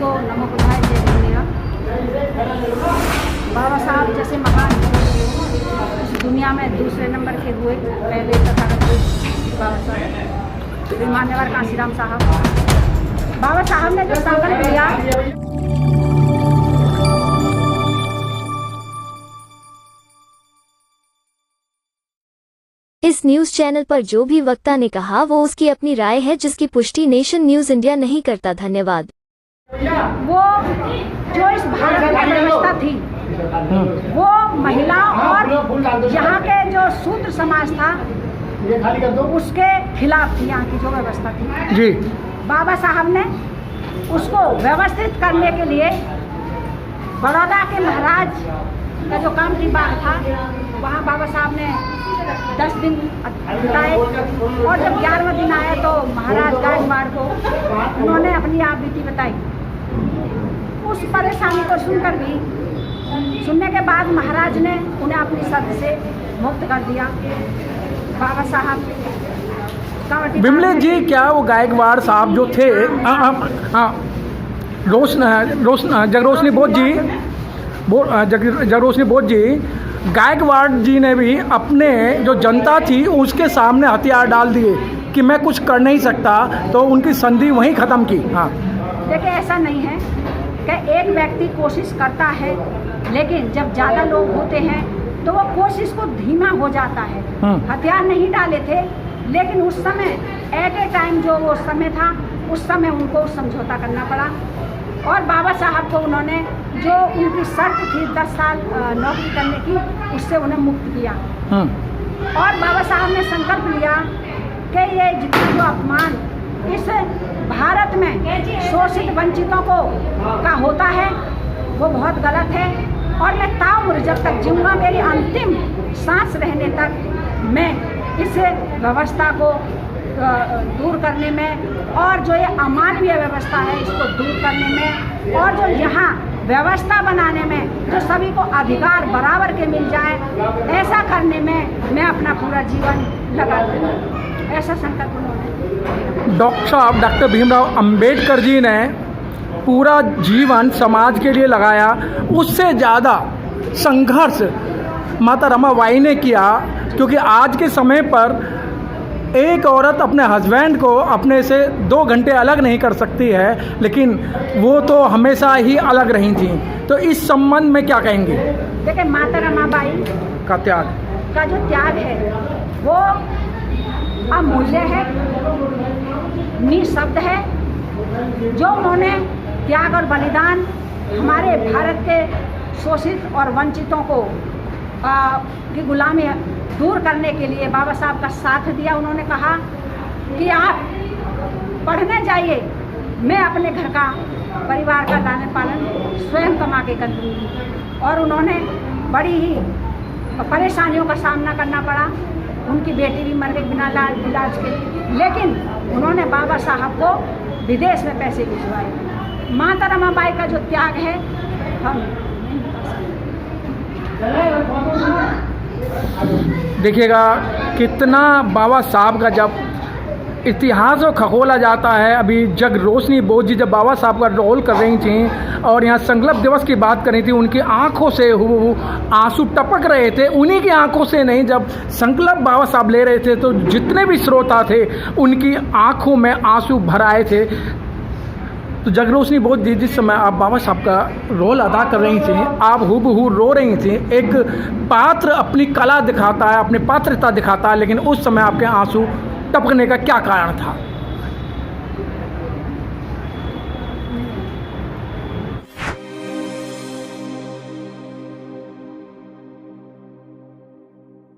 को नमो बुद्धाय जय भीम। बाबा साहब जैसे महान इस दुनिया में दूसरे नंबर के हुए, पहले तथागत बाबा साहब मान्यवर कांशीराम साहब। बाबा साहब ने जो संकल्प लिया, इस न्यूज चैनल पर जो भी वक्ता ने कहा वो उसकी अपनी राय है, जिसकी पुष्टि नेशन न्यूज इंडिया नहीं करता। धन्यवाद। वो जो इस भारत की व्यवस्था थी, वो महिलाओं और यहाँ के जो शूद्र समाज था उसके खिलाफ थी। यहाँ की जो व्यवस्था थी जी, बाबा साहब ने उसको व्यवस्थित करने के लिए बड़ौदा के महाराज का जो कामठी बाग था, वहाँ बाबा साहब ने 10 दिन बिताए और जब 11वें दिन आए तो महाराज गायकवाड़ को उन्होंने अपनी आप बीती बताई। उस परेशानी को सुनकर भी, सुनने के बाद महाराज ने उन्हें अपनी शर्त से मुक्त कर दिया। बाबा साहब बिमले जी, क्या वो गायकवाड़ साहब जो थे, जगरोशनी बोध जी, गायकवाड़ जी ने भी अपने जो जनता थी उसके सामने हथियार डाल दिए कि मैं कुछ कर नहीं सकता, तो उनकी संधि वहीं ख़त्म की। हाँ, देखिए ऐसा नहीं है कि एक व्यक्ति कोशिश करता है, लेकिन जब ज़्यादा लोग होते हैं तो वो कोशिश को धीमा हो जाता है। हथियार नहीं डाले थे, लेकिन उस समय एट ए टाइम जो वो समय था, उस समय उनको समझौता करना पड़ा और बाबा साहब को उन्होंने जो उनकी शर्त थी 10 साल नौकरी करने की, उससे उन्हें मुक्त किया। और बाबा साहब ने संकल्प लिया कि ये जितना जो अपमान इस भारत में शोषित वंचितों को का होता है वो बहुत गलत है और मैं ताउम्र जब तक जीऊँगा, मेरी अंतिम सांस रहने तक मैं इस व्यवस्था को दूर करने में और जो ये अमानवीय व्यवस्था है इसको दूर करने में और जो यहाँ व्यवस्था बनाने में जो सभी को अधिकार बराबर के मिल जाए, ऐसा करने में मैं अपना पूरा जीवन लगा दूँगा। ऐसा संकल्प उन्होंने। डॉक्टर भीमराव अंबेडकर जी ने पूरा जीवन समाज के लिए लगाया, उससे ज़्यादा संघर्ष माता रमाबाई ने किया, क्योंकि आज के समय पर एक औरत अपने हस्बैंड को अपने से 2 घंटे अलग नहीं कर सकती है, लेकिन वो तो हमेशा ही अलग रही थी। तो इस संबंध में क्या कहेंगे? देखिए, माता रमाबाई का त्याग का जो त्याग है वो अमूल्य है, निःशब्द है। जो उन्होंने त्याग और बलिदान हमारे भारत के शोषित और वंचितों को की गुलामी दूर करने के लिए बाबा साहब का साथ दिया। उन्होंने कहा कि आप पढ़ने जाइए, मैं अपने घर का परिवार का लालन पालन स्वयं कमा के कर दूँगी। और उन्होंने बड़ी ही परेशानियों का सामना करना पड़ा। उनकी बेटी भी मर गई बिना इलाज के, लेकिन उन्होंने बाबा साहब को विदेश में पैसे भिजवाए। माता रमाबाई का जो त्याग है हम देखिएगा कितना बाबा साहब का जब इतिहास को खगोला जाता है। अभी जगरोशनी बोध जी जब बाबा साहब का रोल कर रही थी और यहाँ संकल्प दिवस की बात कर रही थी, उनकी आंखों से आंसू टपक रहे थे। उन्हीं की आंखों से नहीं, जब संकल्प बाबा साहब ले रहे थे तो जितने भी श्रोता थे उनकी आंखों में आंसू भर आए थे। तो जगरोशनी बोध जी, जिस समय आप बाबा साहब का रोल अदा कर रही थी, आप हूबहू रो रही थी। एक पात्र अपनी कला दिखाता है, अपनी पात्रता दिखाता है, लेकिन उस समय आपके आंसू टपकने का क्या कारण था?